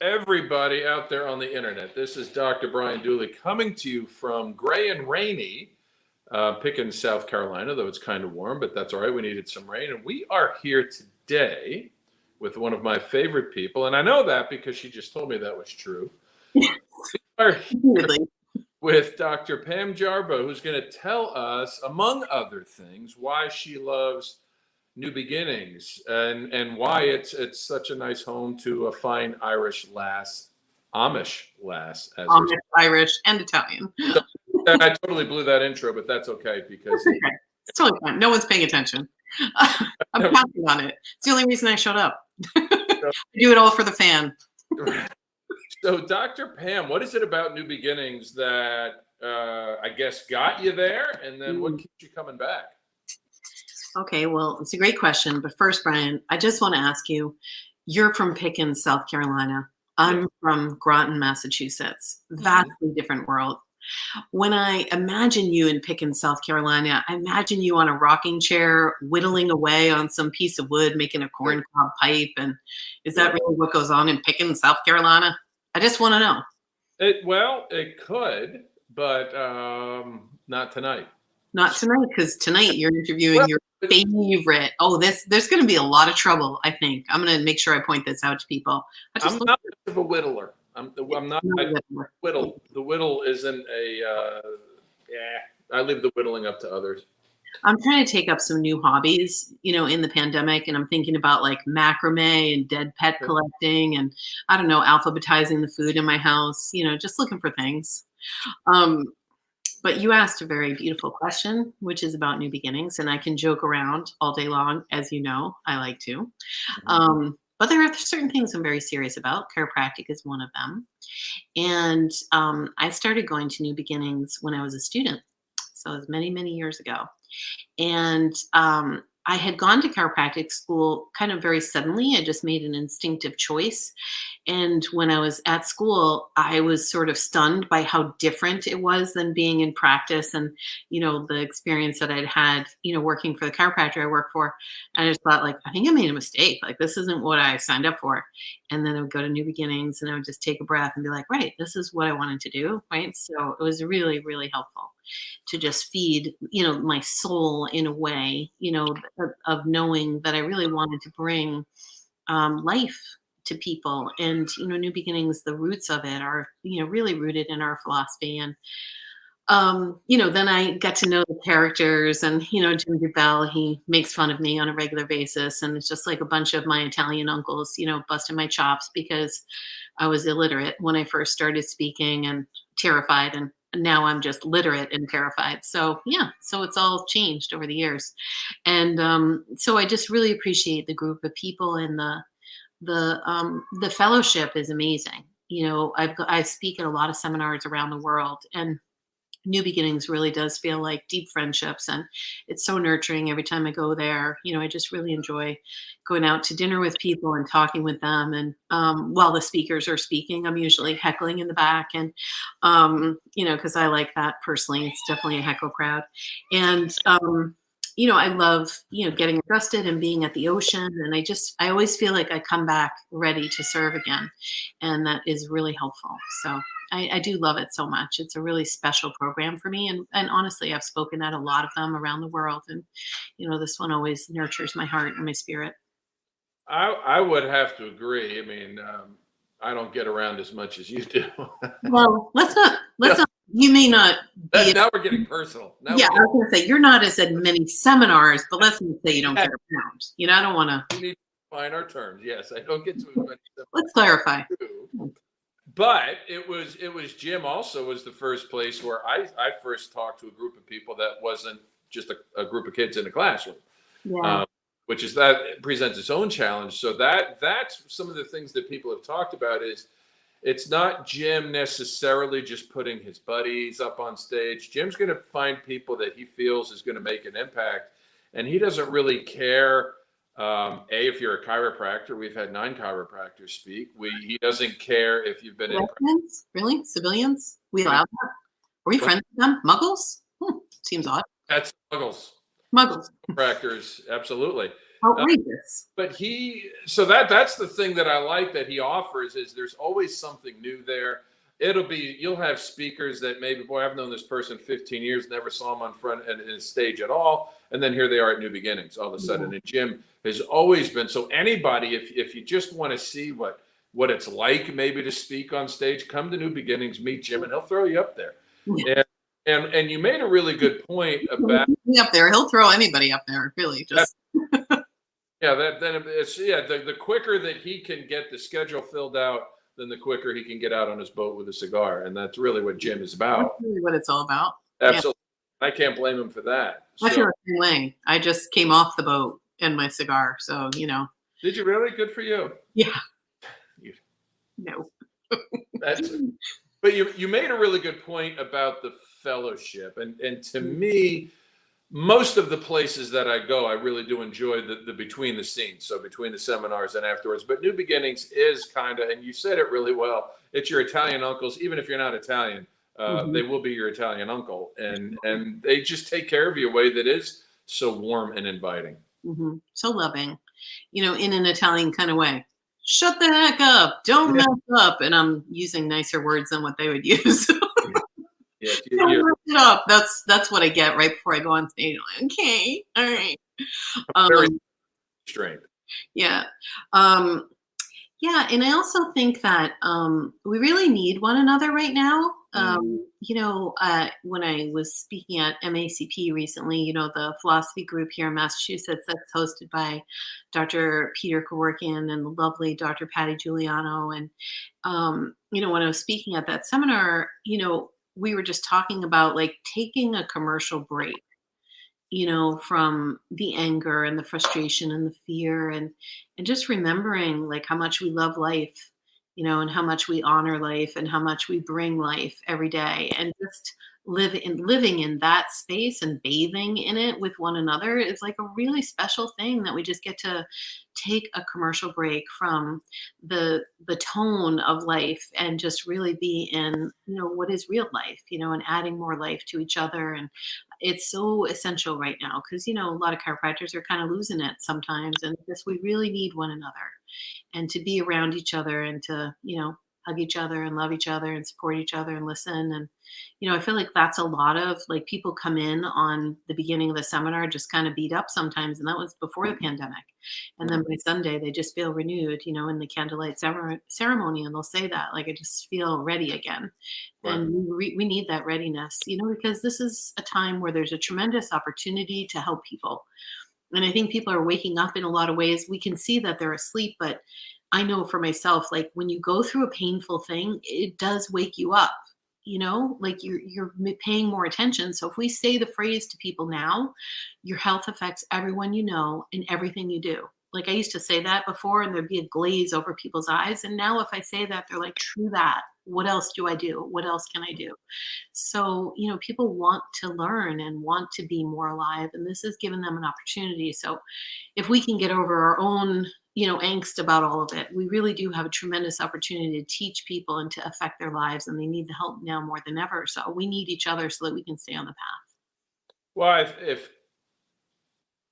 Everybody out there on the internet. This is Dr. Brian Dooley coming to you from gray and rainy Pickens, South Carolina, though it's kind of warm, but that's all right. We needed some rain. And we are here today with one of my favorite people. And I know that because she just told me that was true. We are here with Dr. Pam Jarboe, who's going to tell us, among other things, why she loves New Beginnings and why it's such a nice home to a fine Irish lass, Amish lass, as Amish, Irish, and Italian. So, I totally blew that intro, but that's okay because it's totally fine. No one's paying attention. I'm counting on it. It's the only reason I showed up. I do it all for the fan. So, Dr. Pam, what is it about New Beginnings that I guess got you there, and then what keeps you coming back? Okay, well, it's a great question. But first, Brian, I just want to ask you, you're from Pickens, South Carolina. I'm from Groton, Massachusetts. Vastly different world. When I imagine you in Pickens, South Carolina, I imagine you on a rocking chair, whittling away on some piece of wood, making a corncob pipe. And is that really what goes on in Pickens, South Carolina? I just want to know. It could, but not tonight. Not tonight, because tonight you're interviewing your favorite. Oh, there's going to be a lot of trouble, I think. I'm going to make sure I point this out to people. I'm not much of a whittler. I'm not whittle. The whittle isn't a, I leave the whittling up to others. I'm trying to take up some new hobbies, in the pandemic, and I'm thinking about like macrame and dead pet collecting and, I don't know, alphabetizing the food in my house, just looking for things. But you asked a very beautiful question, which is about New Beginnings, and I can joke around all day long, as you know, I like to. But there are certain things I'm very serious about. Chiropractic is one of them. And I started going to New Beginnings when I was a student. So it was many, many years ago. And I had gone to chiropractic school kind of very suddenly. I just made an instinctive choice. And when I was at school, I was sort of stunned by how different it was than being in practice and, the experience that I'd had, working for the chiropractor I work for. And I just thought, like, I think I made a mistake. Like, this isn't what I signed up for. And then I would go to New Beginnings and I would just take a breath and be like, right, this is what I wanted to do. Right. So it was really, really helpful to just feed, my soul in a way, of knowing that I really wanted to bring life to people. And, New Beginnings, the roots of it are, really rooted in our philosophy. And, then I got to know the characters and, Jim DuBell, he makes fun of me on a regular basis. And it's just like a bunch of my Italian uncles, busting my chops because I was illiterate when I first started speaking and terrified. And now I'm just literate and terrified. So so it's all changed over the years. And so I just really appreciate the group of people, and the fellowship is amazing. I speak at a lot of seminars around the world, and New Beginnings really does feel like deep friendships, and it's so nurturing every time I go there. I just really enjoy going out to dinner with people and talking with them. And while the speakers are speaking, I'm usually heckling in the back, and because I like that personally. It's definitely a heckle crowd. And I love, getting adjusted and being at the ocean. And I always feel like I come back ready to serve again. And that is really helpful. So I do love it so much. It's a really special program for me. And honestly, I've spoken at a lot of them around the world. And, this one always nurtures my heart and my spirit. I would have to agree. I mean, I don't get around as much as you do. Well, let's not. You may not be. Now we're getting personal. I was going to say, you're not as at many seminars, but let's not say you don't get around. I don't want to. We need to find our terms. Yes, I don't get to as many seminars. Let's clarify. But it was Jim also was the first place where I first talked to a group of people that wasn't just a group of kids in a classroom. Yeah. Which is that presents its own challenge. So that's some of the things that people have talked about is it's not Jim necessarily just putting his buddies up on stage. Jim's going to find people that he feels is going to make an impact. And he doesn't really care, if you're a chiropractor. We've had 9 chiropractors speak. He doesn't care if you've been in. Really? Civilians? We allow that? Were we friends with them? Muggles? Seems odd. That's muggles. Muggles. Chiropractors, absolutely. outrageous. But that's the thing that I like that he offers is there's always something new there. You'll have speakers that maybe, boy, I've known this person 15 years, never saw him on front and in stage at all. And then here they are at New Beginnings all of a sudden. And Jim has always been, so anybody, if you just want to see what it's like maybe to speak on stage, come to New Beginnings, meet Jim, and he'll throw you up there. And you made a really good point about me up there. He'll throw anybody up there, really. Just the quicker that he can get the schedule filled out, then the quicker he can get out on his boat with a cigar. And that's really what Jim is about. That's really what it's all about. Absolutely. Yeah. I can't blame him for that. I feel the same way. I just came off the boat and my cigar. So, you know. Did you really? Good for you. Yeah. No. But you made a really good point about the fellowship. And to me, most of the places that I go, I really do enjoy the between the scenes. So between the seminars and afterwards. But New Beginnings is kind of, and you said it really well, it's your Italian uncles. Even if you're not Italian, they will be your Italian uncle. And they just take care of you in a way that is so warm and inviting. So loving, you know, in an Italian kind of way. Shut the heck up. Don't mess up. And I'm using nicer words than what they would use. Don't mess it up. That's what I get right before I go on stage. Okay. All right. Very strange. Yeah. Yeah. And I also think that we really need one another right now. You know, when I was speaking at MACP recently, you know, the philosophy group here in Massachusetts that's hosted by Dr. Peter Kevorkian and the lovely Dr. Patty Giuliano. And, you know, when I was speaking at that seminar, you know, we were just talking about like taking a commercial break, you know, from the anger and the frustration and the fear and just remembering like how much we love life, you know, and how much we honor life and how much we bring life every day, and just living in that space and bathing in it with one another is like a really special thing that we just get to take a commercial break from the tone of life and just really be in, you know, what is real life, you know, and adding more life to each other. And it's so essential right now because, you know, a lot of chiropractors are kind of losing it sometimes, and just we really need one another and to be around each other and to, you know, hug each other and love each other and support each other and listen. And, you know, I feel like that's a lot of like people come in on the beginning of the seminar just kind of beat up sometimes. And that was before the pandemic. And then by Sunday, they just feel renewed, you know, in the candlelight ceremony. And they'll say that, like, I just feel ready again. Right. And we need that readiness, you know, because this is a time where there's a tremendous opportunity to help people. And I think people are waking up in a lot of ways. We can see that they're asleep, but I know for myself, like when you go through a painful thing, it does wake you up, you know, like you're paying more attention. So if we say the phrase to people now, your health affects everyone you know and everything you do. Like I used to say that before and there'd be a glaze over people's eyes. And now if I say that, they're like, true that. What else do I do? What else can I do? So, you know, people want to learn and want to be more alive. And this has given them an opportunity. So if we can get over our own, you know, angst about all of it, we really do have a tremendous opportunity to teach people and to affect their lives. And they need the help now more than ever. So we need each other so that we can stay on the path. Well,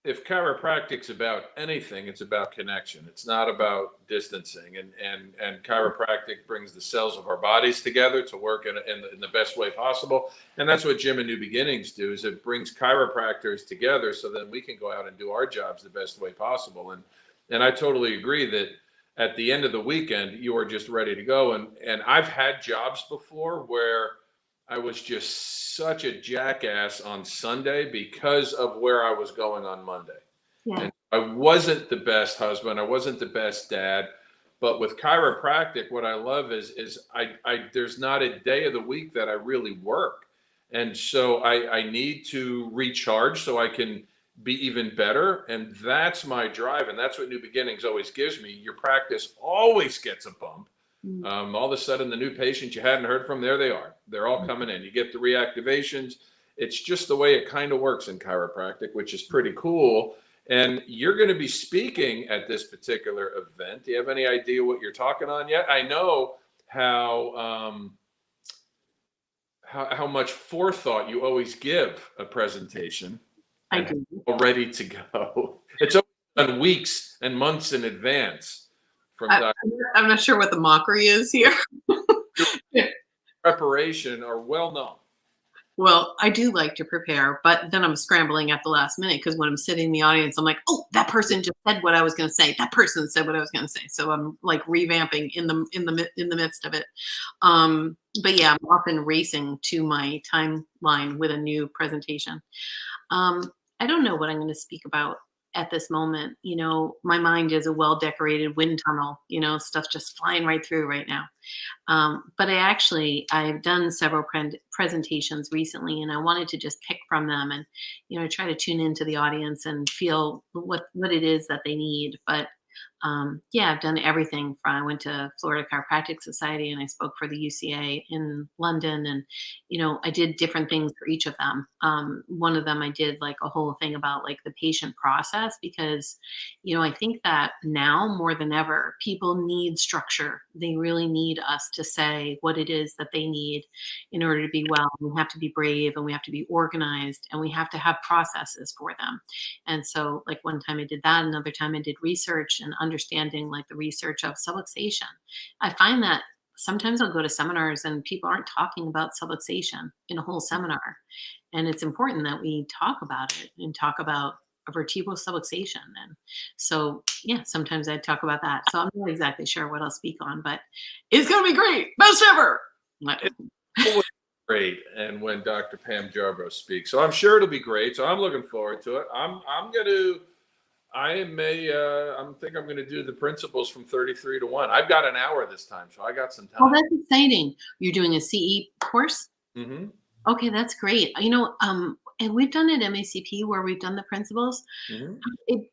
if chiropractic's about anything, it's about connection. It's not about distancing. And chiropractic brings the cells of our bodies together to work in the best way possible. And that's what Jim and New Beginnings do, is it brings chiropractors together so then we can go out and do our jobs the best way possible. And I totally agree that at the end of the weekend, you are just ready to go. And I've had jobs before where I was just such a jackass on Sunday because of where I was going on Monday. Yeah. And I wasn't the best husband. I wasn't the best dad. But with chiropractic, what I love is I there's not a day of the week that I really work. And so I need to recharge so I can be even better. And that's my drive. And that's what New Beginnings always gives me. Your practice always gets a bump. All of a sudden, the new patient you hadn't heard from, there they are. They're all coming in. You get the reactivations. It's just the way it kind of works in chiropractic, which is pretty cool. And you're going to be speaking at this particular event. Do you have any idea what you're talking on yet? I know how much forethought you always give a presentation. I do. Ready to go. It's always on weeks and months in advance from I, I'm not sure what the mockery is here. preparation are well known. Well, I do like to prepare, but then I'm scrambling at the last minute because when I'm sitting in the audience, I'm like, oh, that person just said what I was going to say. That person said what I was going to say. So I'm like revamping in the midst of it. But yeah, I'm often racing to my timeline with a new presentation. I don't know what I'm going to speak about at this moment. My mind is a well-decorated wind tunnel. Stuff just flying right through right now. But I've done several presentations recently, and I wanted to just pick from them and, try to tune into the audience and feel what it is that they need. But yeah, I've done everything from, I went to Florida Chiropractic Society and I spoke for the UCA in London, and, I did different things for each of them. One of them, I did like a whole thing about like the patient process, because, I think that now more than ever, people need structure. They really need us to say what it is that they need in order to be well. We have to be brave, and we have to be organized, and we have to have processes for them. And so like one time I did that, another time I did research and understanding like the research of subluxation. I find that sometimes I'll go to seminars and people aren't talking about subluxation in a whole seminar. And it's important that we talk about it and talk about a vertebral subluxation. And so, yeah, sometimes I talk about that. So I'm not exactly sure what I'll speak on, but it's going to be great. Best ever. It's always great, and when Dr. Pam Jarboe speaks, so I'm sure it'll be great. So I'm looking forward to it. I think I'm gonna do the principles from 33 to 1. I've got an hour this time, so I got some Oh, time. that's exciting. You're doing a CE course? Hmm. Okay, that's great. And we've done it at MACP where we've done the principles. Hmm.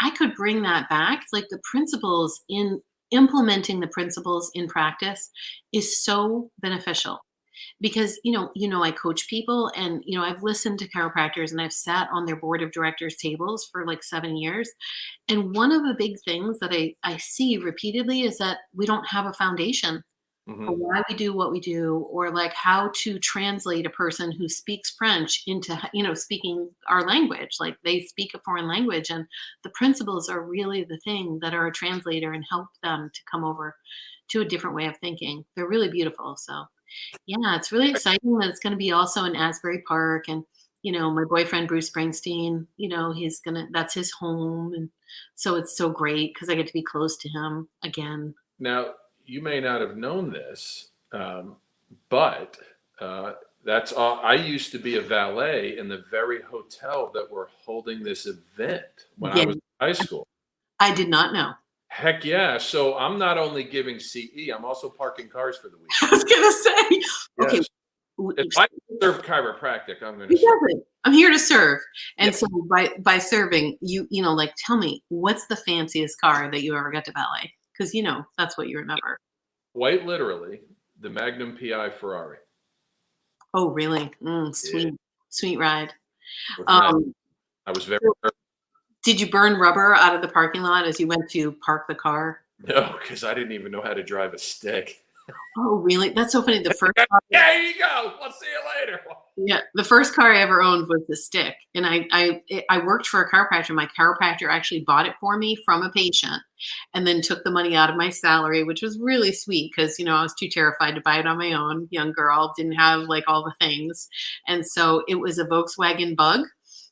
I could bring that back. Like the principles in implementing the principles in practice is so beneficial because I coach people, and I've listened to chiropractors and I've sat on their board of directors tables for like 7 years. And one of the big things that I see repeatedly is that we don't have a foundation for Hmm. why we do what we do, or like how to translate a person who speaks French into speaking our language. Like they speak a foreign language, and the principles are really the thing that are a translator and help them to come over to a different way of thinking. They're really beautiful. So yeah, it's really exciting that it's going to be also in Asbury Park. And my boyfriend Bruce Springsteen, that's his home. And so it's so great because I get to be close to him again. Now, you may not have known this, but that's all. I used to be a valet in the very hotel that we're holding this event when I Yeah, was in high school. I did not know. Heck yeah. So I'm not only giving CE, I'm also parking cars for the I weekend. was gonna say, okay, Yes. If I serve chiropractic, I'm going to serve. exactly. I'm here to serve. And Yep. so by serving, like tell me, what's the fanciest car that you ever got to valet? Because that's what you remember. Quite literally, the Magnum PI Ferrari. Oh, really? Yeah, Sweet, sweet ride. wasn't that? Um, I was very so nervous. did you burn rubber out of the parking lot as you went to park the car? No, because I didn't even know how to drive a stick. Oh, really? That's so funny. Yeah, here you go. We'll see you later. Yeah, the first car I ever owned was the stick, and I worked for a chiropractor. My chiropractor actually bought it for me from a patient, and then took the money out of my salary, which was really sweet because I was too terrified to buy it on my own. Young girl, didn't have like all the things, and so it was a Volkswagen Bug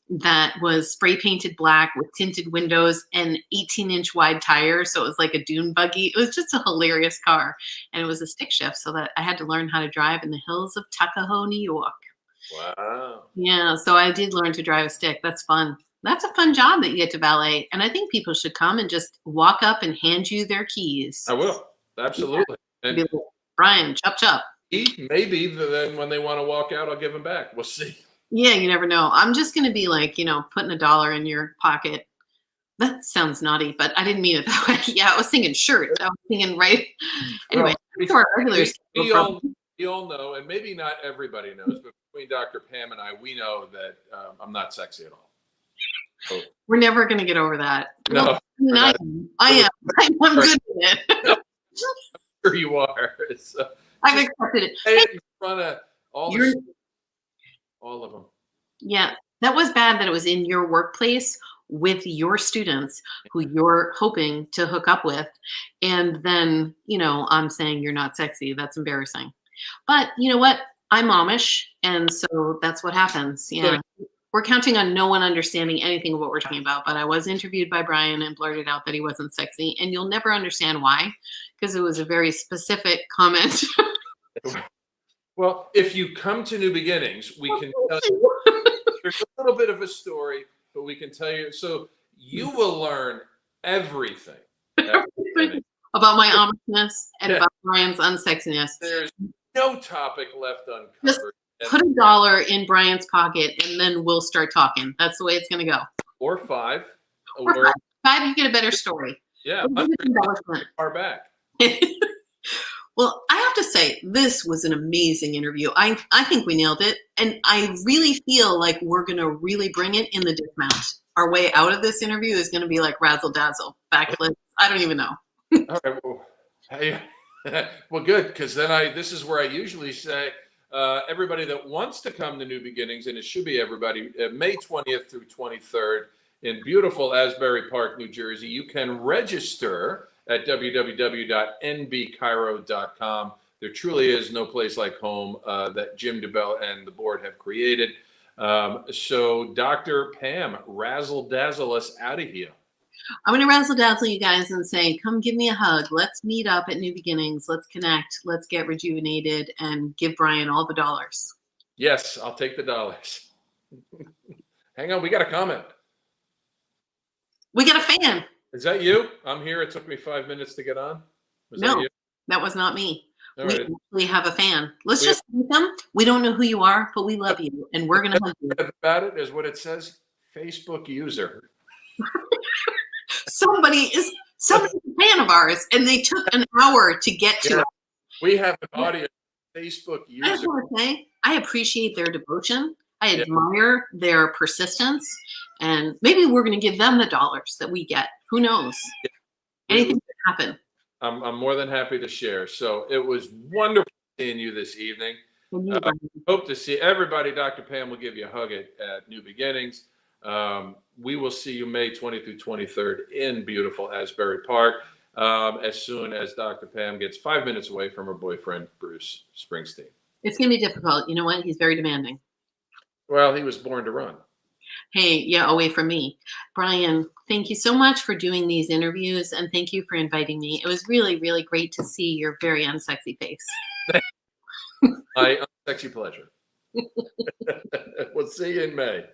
that was spray painted black with tinted windows and 18-inch wide tires. So it was like a dune buggy. It was just a hilarious car, and it was a stick shift, so that I had to learn how to drive in the hills of Tuckahoe, New York. Wow. Yeah, so I did learn to drive a stick. That's fun. That's a fun job that you get to valet. And I think people should come and just walk up and hand you their keys. I will. Yeah. Absolutely. Be And like, Brian, chop chop. maybe then when they want to walk out, I'll give them back. We'll see. Yeah, you never know. I'm just gonna be like, putting $1 in your pocket. That sounds naughty, but I didn't mean it that way. Yeah, I was thinking shirt. I was thinking right. Anyway, Well, to our regulars. we all know, and maybe not everybody knows, but between Dr. Pam and I, we know that I'm not sexy at all. So, We're never gonna get over that. no, Well, I am. I am. I'm good with it. sure you are. So, I've accepted it. say it in front of all You're all of them. Yeah, that was bad that it was in your workplace with your students who you're hoping to hook up with. And then, I'm saying you're not sexy. That's embarrassing. But you know what? I'm Amish. And so that's what happens. So Yeah. We're counting on no one understanding anything of what we're talking about. But I was interviewed by Brian and blurted out that he wasn't sexy. And you'll never understand why, because it was a very specific comment. well, if you come to New Beginnings, we can tell you there's a little bit of a story, but we can tell you. So you will learn everything at New Beginnings. About my Amishness and Yeah. about Brian's unsexiness. There's no topic left Just uncovered. put $1 in Brian's pocket and then we'll start talking. That's the way it's going to go. Or 5. Or five, you get a better story. Yeah, We'll give it embellishment. far back. Well, I have to say, this was an amazing interview. I think we nailed it. And I really feel like we're going to really bring it in the dismount. Our way out of this interview is going to be like razzle dazzle, backflips. I don't even know. All right. Well, hey, well, good, because then this is where I usually say, everybody that wants to come to New Beginnings, and it should be everybody, May 20th through 23rd in beautiful Asbury Park, New Jersey. You can register at www.nbcairo.com. There truly is no place like home that Jim DeBell and the board have created. So, Dr. Pam, razzle dazzle us out of here. I'm going to razzle dazzle you guys and say, come give me a hug. Let's meet up at New Beginnings. Let's connect. Let's get rejuvenated and give Brian all the dollars. Yes, I'll take the dollars. Hang on, we got a comment. We got a fan. Is that you? I'm here. It took me 5 minutes to get on. Was No, that you? that was not me. All We right. actually have a fan. Let's just meet them. We don't know who you are, but we love you, and we're going to hug you. About it is what it says. Facebook user. Somebody's a fan of ours, and they took an hour to get to Yeah. us. We have an audience. Facebook I user. just want to say, I appreciate their devotion. I admire their persistence, and maybe we're going to give them the dollars that we get. Who knows? Anything could happen. I'm more than happy to share. So it was wonderful seeing you this evening. And you, Brian. Hope to see everybody. Dr. Pam will give you a hug at New Beginnings. We will see you May 20th through 23rd in beautiful Asbury Park as soon as Dr. Pam gets 5 minutes away from her boyfriend, Bruce Springsteen. It's going to be difficult. You know what? He's very demanding. Well, he was born to run. Hey, yeah, away from me. Brian, thank you so much for doing these interviews, and thank you for inviting me. It was really, really great to see your very unsexy face. My unsexy pleasure. We'll see you in May.